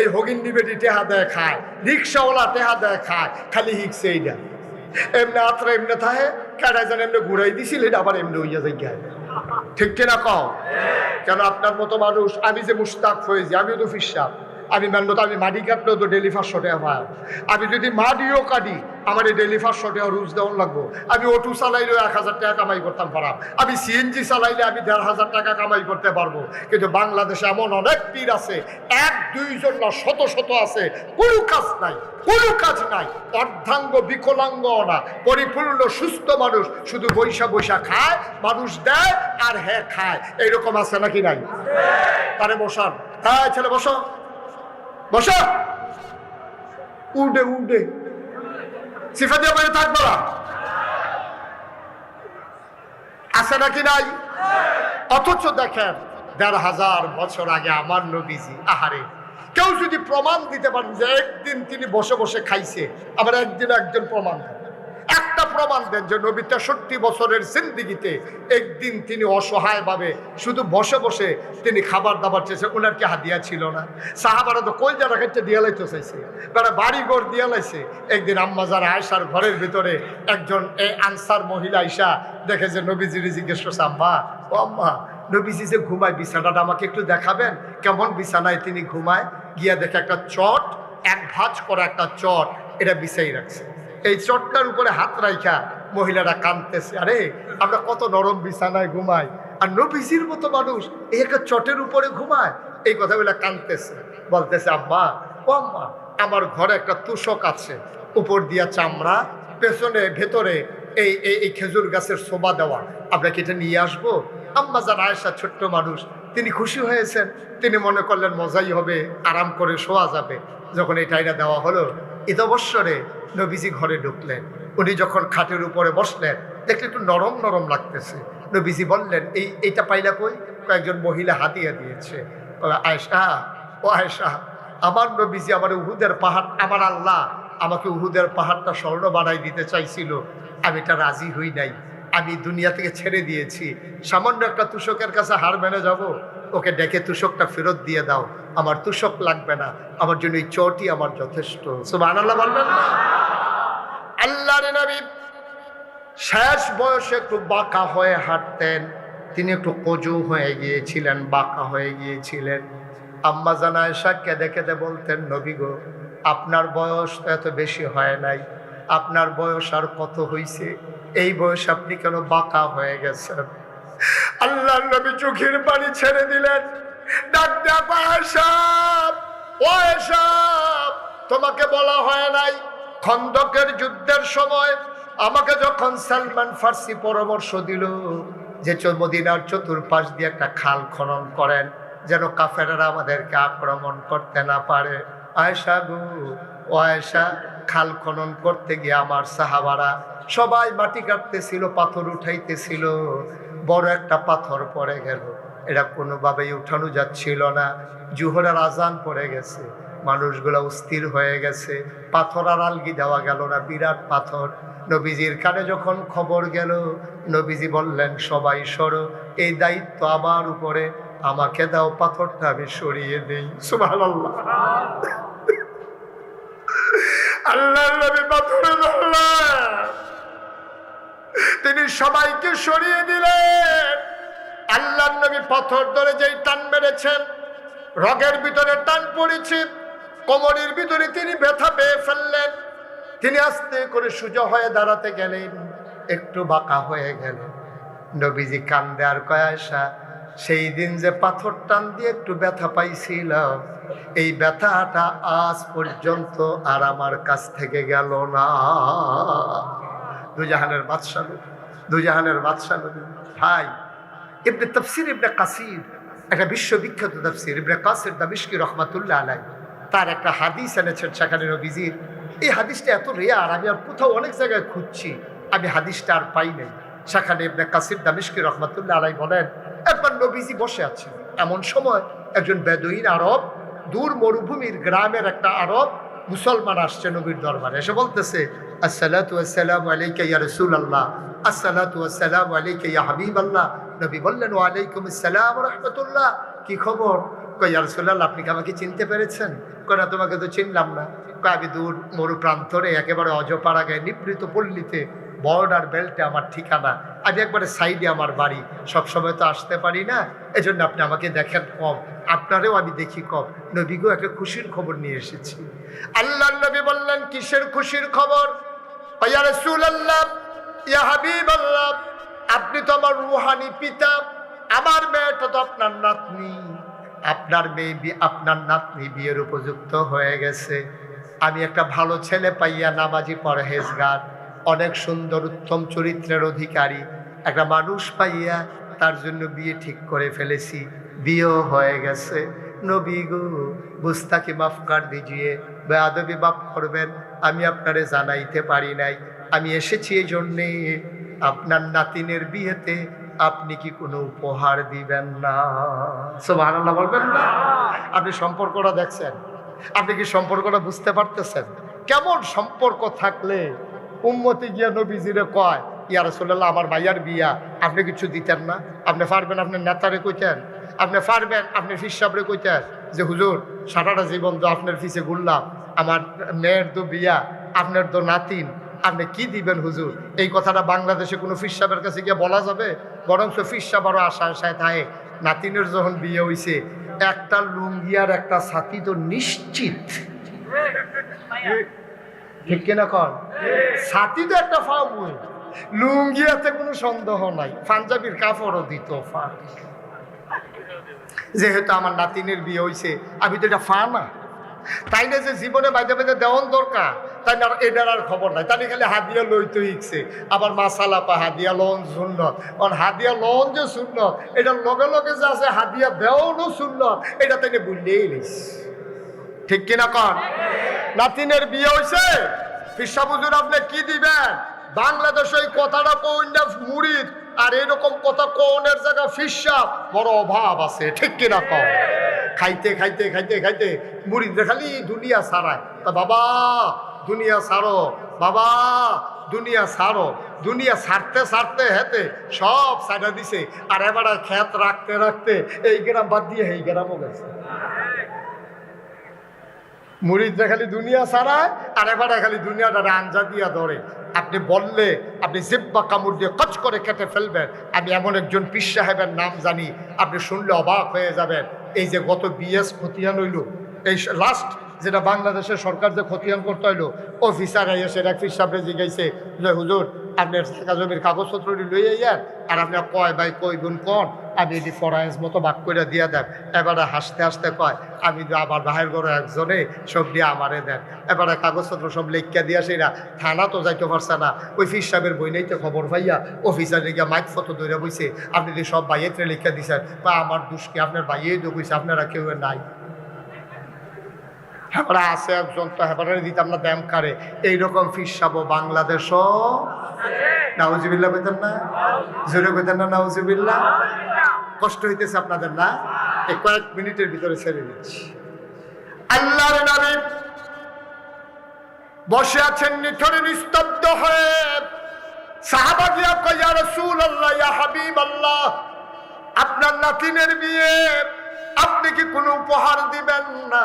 এই হগিন্নি বেটি টেহা দেয় খায়, রিক্সাওয়ালা টেহা দেয় খায়, খালি হিকছে এইটা এমনি আত্রা এমনি থাহে কেডায় যেন এমনি ঘুরাই দিছিল, এটা আবার এমনি হইয়া যাই। ঠিক কিনা কও? কেন আপনার মতো মানুষ, আমি যে মুশতাক হয়েছি, আমিও তো ফিসাব, আমি মানলো তো আমি মাটি কাটলেও তো ডেলি 500 টাকা পাই। আমি যদি মাটিও কাটি আমার এই ডেলি 500 টাকা রুজ দেওয়ার লাগবো। আমি অটো চালাইলেও 1000 টাকা কামাই করতাম পারাম, আমি সিএনজি চালাইলে আমি 1500 টাকা কামাই করতে পারবো। কিন্তু বাংলাদেশে এমন অনেক পীর আছে, 1-2 জন না, শত শত আছে, কোনো কাজ নাই, কোনো কাজ নাই, অর্ধাঙ্গ বিকলাঙ্গ না, পরিপূর্ণ সুস্থ মানুষ, শুধু বৈশা বৈশা খায়, মানুষ দেয় আর হ্যাঁ খায়, এইরকম আছে নাকি নাই? তারে বসান, হ্যাঁ ছেলে বসো বসো, উডে উডে সিফা দিয়ে বসে থাকবো না, আছে নাকি নাই? অথচ দেখেন 1500 বছর আগে আমার নবীজি, আহারে কেউ যদি প্রমাণ দিতে পারেন যে একদিন তিনি বসে বসে খাইছে, আবার একদিন একজন প্রমাণ দেন, একটা প্রমাণ দেন যে নবী 63 বছরের জিন্দেগিতে একদিন তিনি অসহায় ভাবে শুধু বসে বসে তিনি খাবার দাবার চেয়েছে, ওনার কি হাদিয়া ছিল না? সাহাবারা তো কই যারা খাইতে দিয়া লাইতে চাইছে, তারা বাড়ি ঘর দিয়া লাইছে। একদিন আম্মা যারা আয়েশার ঘরের ভিতরে একজন এই আনসার মহিলা আয়েশা দেখে যে নবীজির জিজ্ঞেস করছে, আম্মা ও আম্মা, নবীজি যে ঘুমায় বিছানাটা আমাকে একটু দেখাবেন, কেমন বিছানায় তিনি ঘুমায়? গিয়া দেখে একটা চট, এক ভাঁজ করা একটা চট, এটা বিছাই রাখছে। এই চটটার উপরে হাত রাইখা মহিলারা কাঁদতেছে, আরে আমরা কত নরম বিছানায় ঘুমাই, আর নবীজির মতো মানুষ এই একটা চটের উপরে ঘুমায়, এই কথাগুলো কাঁদতেছে। বলতেছে, আম্মা ও আম্মা, আমার ঘরে একটা তুষক আছে, উপর দিয়া চামড়া, পেছনে ভেতরে এই এই খেজুর গাছের শোভা দেওয়া, আপনাকে এটা নিয়ে আসবো? আম্মা যান আয়েশা ছোট্ট মানুষ, তিনি খুশি হয়েছেন, তিনি মনে করলেন মজাই হবে, আরাম করে শোয়া যাবে। যখন এই টাইনা দেওয়া হলো, ঈদ অবসরে নবীজি ঘরে ঢুকলেন। উনি যখন খাটের উপরে বসলেন, দেখলে একটু নরম নরম লাগতেছে। নবীজি বললেন, এইটা পাইলা কই? কয়েকজন মহিলা হাতিয়া দিয়েছে। আয়েশা, ও আয়েশা, আমার নবীজি আমার উহুদের পাহাড়, আমার আল্লাহ আমাকে উহুদের পাহাড়টা স্বর্ণ বানাই দিতে চাইছিল, আমি এটা রাজি হই নাই, আমি দুনিয়া থেকে ছেড়ে দিয়েছি। সামান্য একটা তুষকের কাছে হার মেনে যাব? ওকে ডেকে তুষকটা ফেরত দিয়ে দাও, আমার তুষক লাগবে না, আমার জন্য এই চটি আমার যথেষ্ট। সুবহানাল্লাহ বলবেন না? আল্লাহর নবী শেষ বয়সে একটু বাঁকা হয়ে হাঁটতেন, তিনি একটু কজু হয়ে গিয়েছিলেন, বাঁকা হয়ে গিয়েছিলেন। আম্মা জান আয়েশা কেঁদে কেঁদে বলতেন, নবী গো, আপনার বয়স তো এত বেশি হয় নাই, আপনার বয়স আর কত হইছে, এই বয়স আপনি কেন বাঁকা হয়ে গেছেন? আল্লাহর নবী চোখের পানি ছেড়ে দিলেন, ডাক দেয়া, আয়েশা, ও আয়েশা, তোমাকে বলা হয় নাই খন্দকের যুদ্ধের সময় আমাকে যখন সালমান ফার্সি পরামর্শ দিল যে মদিনার চতুর্পাশ দিয়ে একটা খাল খনন করেন যেন কাফেররা আমাদেরকে আক্রমণ করতে না পারে? আয়েশা গো, ও আয়েশা, খাল খনন করতে গিয়ে আমার সাহাবারা সবাই মাটি কাটতেছিল, পাথর উঠাইতেছিল, বড় একটা পাথর পড়ে গেল, এটা কোনোভাবেই উঠানো যাচ্ছিল না। জোহরের আজান পড়ে গেছে, মানুষগুলো অস্থির হয়ে গেছে, পাথর আর আলগি দেওয়া গেল না, বিরাট পাথর। নবীজির কানে যখন খবর গেল, নবীজি বললেন, সবাই সরো, এই দায়িত্ব আমার উপরে, আমাকে দাও, পাথরটা আমি সরিয়ে দেই। সুবহানাল্লাহ। আল্লাহর নবী পাথরে ধরলেন, তিনি সবাইকে সরিয়ে দিলেন। আল্লাহর নবী পাথর ধরে যেই টান মেরেছেন, রগের ভিতরে টান পড়েছে, কোমরের ভিতরে তিনি ব্যথা পেয়ে ফেললেন। তিনি আস্তে করে সোজা হয়ে দাঁড়াতে গেলেন, একটু বাঁকা হয়ে গেলেন। নবীজি কান্দে আর কয়, আয়েশা, সেই দিন যে পাথর টান দিয়ে একটু ব্যথা পাইছিলাম, এই ব্যথাটা আজ পর্যন্ত আর আমার কাছ থেকে গেল না। দুজাহানের বাদশা নবী, দুজাহানের বাদশা নবী। ভাই, ইবনে তাফসীর ইবনে কাসির, একটা বিশ্ববিখ্যাত তাফসীর, ইবনে কাসির দামিশকি রহমাতুল্লাহ আলাইহি, তার একটা হাদিস এনেছেন সেখানে নবীজির। এই হাদিসটা এত রেয়ার, আমি আর কোথাও অনেক জায়গায় খুঁজছি, আমি হাদিসটা আর পাই নাই। সেখানে ইবনে কাসির দামিশকি রহমাতুল্লাহ আলাইহি বলেন, একবার নবীজি বসে আছেন, এমন সময় একজন বেদুইন আরব, দূর মরুভূমির গ্রামের একটা আরব মুসলমান আসছে নবীর দরবারে, এসে বলতেছে, আসসালাতু ওয়াসসালামু আলাইকা ইয়া রাসূলুল্লাহ, আসসালাতু ওয়াসসালামু আলাইকা ইয়া হাবিবাল্লাহ। নবী বললেন, ওয়া আলাইকুম আসসালাম ওয়া রাহমাতুল্লাহ, কি খবর? কই ইয়া রাসূলুল্লাহ আপনি কি আমাকে চিনতে পেরেছেন? কই না, তোমাকে তো চিনলাম না। কই আমি দূর মরু প্রান্তরে একেবারে অজপাড়া গায়ে নিবৃত পল্লীতে বর্ডার বেল্টে আমার ঠিকানা, আমি একবারে সাইডে আমার বাড়ি, সবসময় তো আসতে পারি না, এজন্য আপনি আমাকে দেখেন কম, আপনারেও আমি দেখি কম। নবী গো একটা খুশির খবর নিয়ে এসেছি। আল্লাহর নবী বললেন কিসের খুশির খবর? ইয়া রাসূলুল্লাহ ইয়া হাবিবাল্লাহ, আপনি তো আমার রূহানি পিতা, আমার মেয়েটা তো আপনার নাতনি, আপনার মেয়ে আপনার নাতনি বিয়ের উপযুক্ত হয়ে গেছে। আমি একটা ভালো ছেলে পাইয়া, নামাজি পরহেজগার, অনেক সুন্দর উত্তম চরিত্রের অধিকারী একটা মানুষ পাইয়া তার জন্য বিয়ে ঠিক করে ফেলেছি, বিয়েও হয়ে গেছে। নবী গো গুস্তাকি মাফ কর দিজিয়ে, বেয়াদবি মাফ করবেন, আমি আপনারে জানাইতে পারি নাই। আমি এসেছি এই জন্যে আপনার নাতিনের বিয়েতে আপনি কি কোনো উপহার দিবেন না? সুবহানাল্লাহ বলবেন না? আপনি সম্পর্কটা দেখছেন? আপনি কি সম্পর্কটা বুঝতে পারতেছেন? কেমন সম্পর্ক থাকলে উম্মতি গিয়া নবীজিরে কয় ইয়া রাসূলুল্লাহ আমার ভাইয়ার বিয়া, আপনি কিছু দিতেন না? আপনি পারবেন আপনার নেতারে কইতেন? আপনি পারবেন আপনি ফিস সাহেবরে কইতেন যে হুজুর সারাটা জীবন তো আপনার ফিসে ঘুরলাম, আমার মেয়ের তো বিয়া, আপনার তো নাতিন, আপনি কি দিবেন হুজুর? এই কথাটা বাংলাদেশে কোনো ফিস সাহেবের কাছে গিয়ে বলা যাবে? বরং ফিস সাহেব আরও আশায় থাকে নাতিনের যখন বিয়ে হইছে একটা লুঙ্গি আর একটা ছাতি তো নিশ্চিত, ঠিক কিনা কন? ছাতি তো একটা ফার্ম, লুঙ্গিয়াতে কোনো সন্দেহ নাই, পাঞ্জাবির কাপড়ও দিত ফা। যেহেতু আমার নাতিনের বিয়ে হয়েছে আমি তো এটা ফা না, তাই না যে জীবনে বাইরে বাইরে দেওয়ান দরকার, তাই না এটার আর খবর নাই, তাই খালি হাদিয়া লইতে ইচ্ছে। আবার মাসালা পা হাদিয়া লন সুন্নত, কারণ হাদিয়া লন যে সুন্নত এটার লগে লগে যে আছে হাদিয়া দেওয়ানো সুন্নত, এটা তাই না বুঝলেই নিস, ঠিক কিনা কন? নাতিনের বিয়ে হয়েছে, ফিসা হুজুর আপনি কি দিবেন? বাংলাদেশে এই কথাটা কোন মুরিদ আর এরকম কথা কোনের জায়গা ফিসা বড় অভাব আছে, ঠিক কিনা কন? খাইতে খাইতে খাইতে খাইতে মুরিদরা খালি দুনিয়া ছাড়ায়, তা বাবা দুনিয়া ছাড়ো, বাবা দুনিয়া ছাড়ো, দুনিয়া ছাড়তে ছাড়তে হেতে সব ছাড়া দিছে, আর এবারে ক্ষেত রাখতে রাখতে এই গ্রাম বাদ দিয়ে এই গ্রামও গেছে। মুরিদরা খালি দুনিয়া ছাড়ায় আর এবারে খালি দুনিয়াটা আঞ্জা দিয়া ধরে। আপনি বললে আপনি জিব্বা কামড় দিয়ে কচ করে কেটে ফেলবেন। আমি এমন একজন পীর সাহেবের নাম জানি, আপনি শুনলে অবাক হয়ে যাবেন। এই যে গত বিএস খতিয়ান হইল, এই লাস্ট যেটা বাংলাদেশের সরকার যে খতিয়ান করতে হইলো, অফিসার এসে এক পীর সাহেব জিজ্ঞাসে যে হুজুর আপনার টাকা জমির কাগজপত্র লইয়ে যান, আর আপনার কয় ভাই কই গুণ কন, আমি এটি ফরাইজ মতো ভাগ করে দিয়া দেন। এবারে হাসতে হাসতে কয় আমি আবার বাহির ঘরে একজনে সব দিয়ে আমারে দেন। এবারে কাগজপত্র সব লেখিয়া দিয়া সেরা থানা তো যাইতে পারছে না, ওই পীর সাহেবের বই নেই তো খবর পাইয়া অফিসার লেগিয়া মাইক ফটো ধরে বইছে, আপনি যদি সব বাইয়েতে লিখিয়া দিছেন, বা আমার দুষ্কে আপনার বাইয়ে তো কইছে আপনারা কেউ নাই। হেবারা আছে একজন, তো হেবারে দিতাম না ব্যায়াম কারে, এইরকম পীর সাহেব বাংলাদেশও নাউজুবিল্লাহ কইতেন না? জোরে কইতেন না নাউজুবিল্লাহ? কষ্ট হইতেছে আপনাদের না? এই কয়েক মিনিটের ভিতরে ছেড়ে দিচ্ছি। আল্লাহর নবী বসে আছেন নিথরে নিস্তব্ধ হয়ে। সাহাবা গিয়া কয় ইয়া রাসূলুল্লাহ ইয়া হাবিবাল্লাহ, আপনার নাতিনের বিয়ে, আপনি কি কোনো উপহার দিবেন না?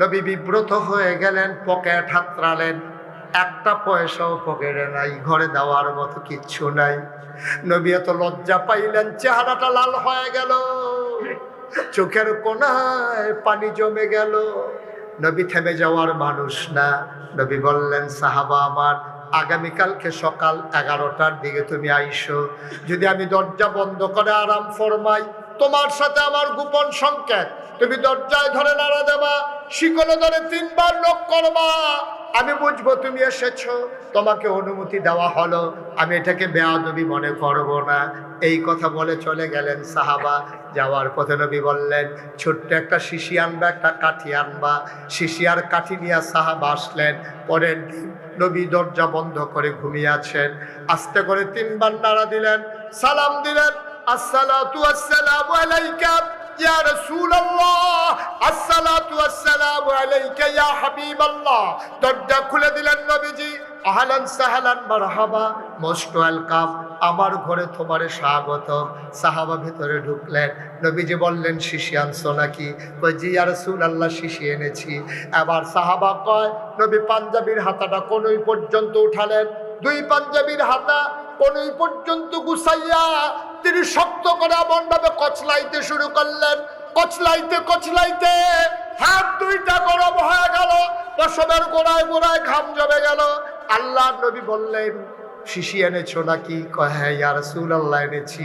নবী বিব্রত হয়ে গেলেন, পকেট হাতড়ালেন, একটা পয়সাও পকেটে নাই, ঘরে দেওয়ার মতো কিচ্ছু নাই। নবী এত লজ্জা পাইলেন, চেহারাটা লাল হয়ে গেল, চোখের কোণায় পানি জমে গেল। নবী থেমে যাওয়ার মানুষ না। নবী বললেন সাহাবা আমার, আগামীকালকে সকাল 11টার দিকে তুমি আইসো, যদি আমি দরজা বন্ধ করে আরাম ফরমাই, তোমার সাথে আমার গোপন সংকেত, তুমি দরজায় ধরে নাড়া দেবা, শিকলে ধরে 3 বার নক করবা, আমি বুঝবো তুমি এসেছো, তোমাকে অনুমতি দেওয়া হলো, আমি এটাকে বেয়াদবি মনে করব না। এই কথা বলে চলে গেলেন সাহাবা। যাওয়ার পথে নবী বললেন ছোট্ট একটা শিশি আনবা, একটা কাঠি আনবা। শিশি আর কাঠি নিয়ে সাহাবা আসলেন। পরের দিন নবী দরজা বন্ধ করে ঘুমিয়ে আছেন। আস্তে করে 3 বার নাড়া দিলেন, সালাম দিলেন, আসসালাতু আসসালামু আলাইকা ইয়া রাসূলুল্লাহ আসসালাতু ওয়াসসালামু আলাইকা ইয়া হাবিবাল্লাহ। দরজা খুলে দিলেন নবীজি। আহলান সাহলান মারহাবা, মোস্ট ওয়েলকাম, আমার ঘরে তোমারে স্বাগতম। সাহাবা ভিতরে ঢুকলেন। নবীজি বললেন শিশি আনছো নাকি? কই জি ইয়া রাসূলুল্লাহ, শিশি এনেছি। এবার সাহাবা কয়, নবী পাঞ্জাবির হাতাটা কোনই পর্যন্ত উঠালেন। দুই পাঞ্জাবির হাতা কোনই পর্যন্ত গুছাইয়া তিনি শক্ত করে এমনভাবে কচলাইতে শুরু করলেন। কচলাইতে কচলাইতে হাত দুইটা গরম হয়ে গেল, পশমের গোড়ায় গোড়ায় ঘাম জমে গেল। আল্লাহর নবী বললেন শিশি এনেছো নাকি? কয় হ্যাঁ ইয়া রাসূলুল্লাহ এনেছি।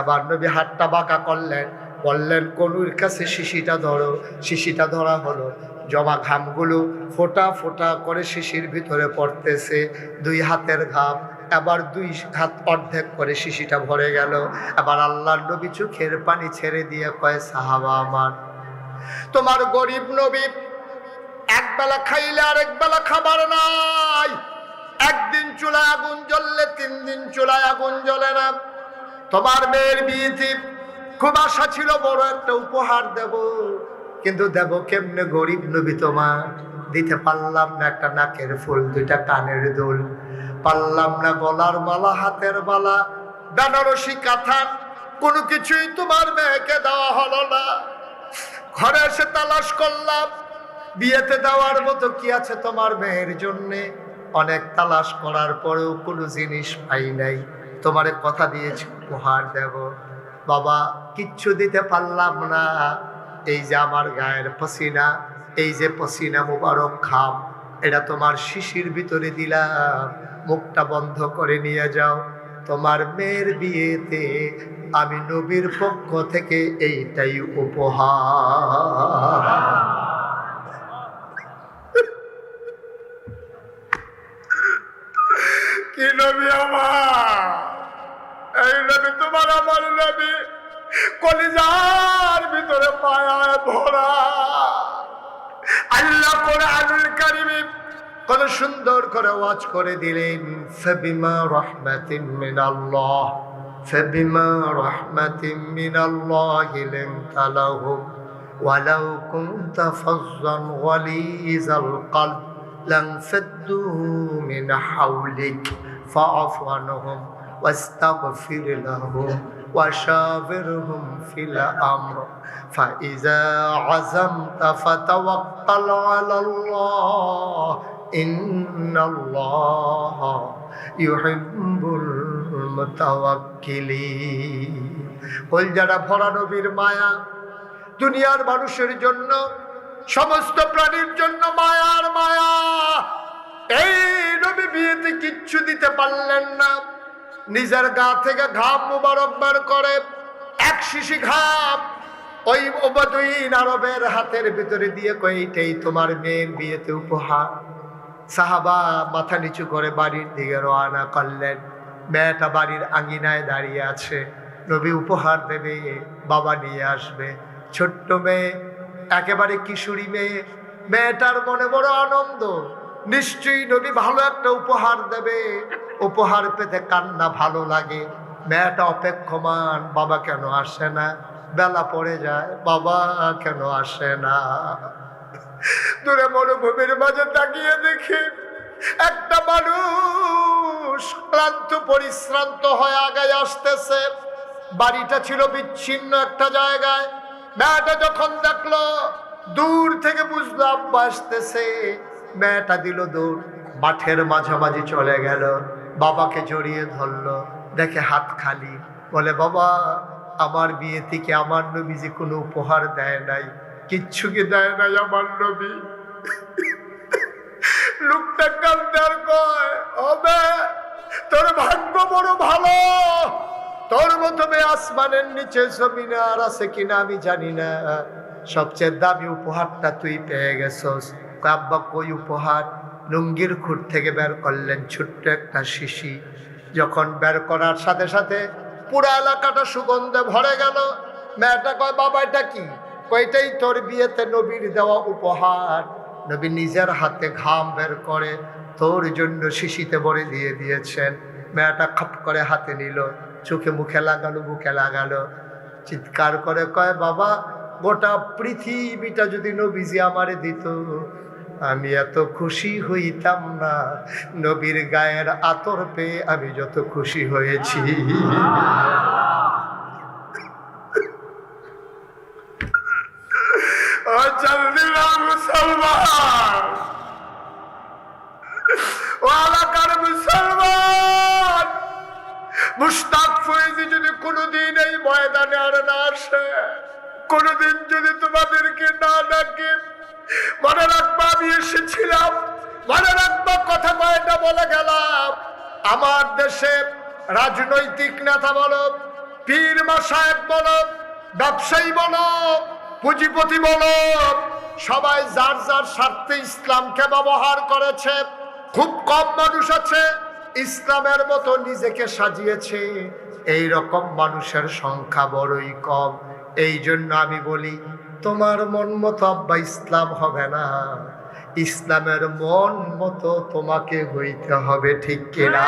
এবার নবী হাতটা বাঁকা করলেন, বললেন কনুর কাছে শিশিটা ধরো। শিশিটা ধরা হলো। জমা ঘামগুলো ফোঁটা ফোঁটা করে শিশির ভিতরে পড়তেছে, দুই হাতের ঘাম। এবার দুই হাত অর্ধেক করে শিশিটা ভরে গেল। এবার আল্লাহর নবী চোখের পানি ছেড়ে দিয়ে কয় সাহাবা আমার, তোমার গরিব নবী একবেলা খাইলে আর একবেলা খাবার নাই। একদিন চুলায় আগুন জ্বললে 3 দিন চুলায় আগুন জ্বলে না। তোমার মেয়ের বিয়েতে খুব আশা ছিল বড় একটা উপহার দেব, কিন্তু দেব কেমনে? গরিব নবী তোমার দিতে পারলাম না একটা নাকের ফুল, 2টা কানের দুল, পারলাম না গলার মালা, হাতের মালা, বেনারসি কাঁথা, কোনো কিছুই তোমার মেয়েকে দেওয়া হলো না। ঘরে এসে তালাশ করলাম, বিয়েতে দেওয়ার মতো কি আছে তোমার মেয়ের জন্যে? অনেক তালাশ করার পরেও কোনো জিনিস পাই নাই। তোমারে কথা দিয়েছি উপহার দেব, বাবা কিচ্ছু দিতে পারলাম না। এই যে আমার গায়ের পসিনা, এই যে পসিনা মুবারক ঘাম, এটা তোমার শিশির ভিতরে দিলাম, মুখটা বন্ধ করে নিয়ে যাও। তোমার মেয়ের বিয়েতে আমি নবীর পক্ষ থেকে এইটাই উপহার। কি নবী আমার, এই নবী তোমার আমার নবী, কলিজার ভিতরে মায়ায় ভরা। আল্লাহ কোরআনুল কারীমে কত সুন্দর করে ওয়াজ করে দিলেন, ফাবিমা রাহমাতিন মিনাল্লাহ, ফাবিমা রাহমাতিন মিনাল্লাহি লিনতা লাহুম ওয়ালাউ কুনতা ফাজ্জান গালিযাল কলব লানফাদ্দু মিন হাওলিক ফাআফু আনহুম واستغفر لهم وشاورهم في الأمر فإذا عزمت فتوكل على الله إن الله يحب المتوكلين। বল যারা ভরা নবীর মায়া, দুনিয়ার মানুষের জন্য, সমস্ত প্রাণীর জন্য মায়ার মায়া। এই নবী বিয়েতে কিচ্ছু দিতে পারলেন না। নিজের গা থেকে ঘাম মুবারক বার করে, এক শিশি ঘাম ওই ওবাদুইন আরবের হাতের ভিতরে দিয়ে কই এইটাই তোমার মেয়ের বিয়েতে উপহার। সাহাবা মাথা নিচু করে বাড়ির দিকে রওনা করলেন। মেয়েটা বাড়ির আঙ্গিনায় দাঁড়িয়ে আছে, নবী উপহার দেবে, বাবা নিয়ে আসবে। ছোট্ট মেয়ে, একেবারে কিশোরী মেয়ে, মেয়েটার মনে বড় আনন্দ, নিশ্চয়ই নবী ভালো একটা উপহার দেবে। উপহার পেতে কান্না ভালো লাগে। মেয়েটা অপেক্ষমান, বাবা কেন আসে না? বেলা পড়ে যায়, বাবা কেন আসে না? দূরে মরুভূমির মাঝে তাকিয়ে দেখি একটা মানুষ ক্লান্ত পরিশ্রান্ত হয়ে আগায় আসতেছে। বাড়িটা ছিল বিচ্ছিন্ন একটা জায়গায়। মেয়েটা যখন দেখলো, দূর থেকে বুঝলো আব্বা আসতেছে, মেয়েটা দিল দৌড়, মাঠের মাঝামাঝি চলে গেল, বাবাকে জড়িয়ে ধরলো। দেখে হাত খালি, বলে বাবা আমার বিয়ে থেকে আমার নবীজি কোনো উপহার দেয় নাই, কিচ্ছু কি দেয় নাই আমার নবী। লোকটা কান্দে আর কয়, হবে তোর ভাগ্য বড় ভালো, তোর মতো মেয়ে আসমানের নিচে জমিনে আর আছে কিনা আমি জানি না, সবচেয়ে দামি উপহারটা তুই পেয়ে গেছস। আব্বা কই উপহার? লুঙ্গির খুঁট থেকে বের করলেন ছোট্ট একটা শিশি। যখন বের করার সাথে সাথে পুরো এলাকাটা সুগন্ধে ভরে গেল। মেয়েটা কয়, বাবা এটা কি? কয়টাই তোর বিয়েতে নবীর দেওয়া উপহার। নবী নিজের হাতে ঘাম বের করে তোর জন্য শিশিতে ভরে দিয়ে দিয়েছেন। মেয়েটা খাপ করে হাতে নিল, চোখে মুখে লাগালো, বুকে লাগালো। চিৎকার করে কয়, বাবা গোটা পৃথিবীটা যদি নবীজি আমারে দিত, আমি এত খুশি হইতাম না নবীর গায়ের আতর পেয়ে আমি যত খুশি হয়েছি। ও চাঁদিনা মুসলমান, ও এলাকার মুসলমান, মুশতাক ফয়েজী যদি কোনোদিন এই ময়দানে আর না আসে, কোনোদিন যদি তোমাদেরকে না ডাকে, মনে রাখবা আমি এসেছিলাম, মনে রাখবা কথা কয়টা বলে গেলাম। আমার দেশে রাজনৈতিক নেতা বলো, পীর মাশায়েখ বলো, ব্যবসায়ী বলো, পুঁজিপতি বলো, সবাই যার যার স্বার্থে ইসলামকে ব্যবহার করেছে। খুব কম মানুষ আছে ইসলামের মতো নিজেকে সাজিয়েছে, এই রকম মানুষের সংখ্যা বড়ই কম। এই জন্য আমি বলি, তোমার মন মতো আব্বা ইসলাম হবে না, ইসলামের মন মতো তোমাকে হইতে হবে, ঠিক কিনা?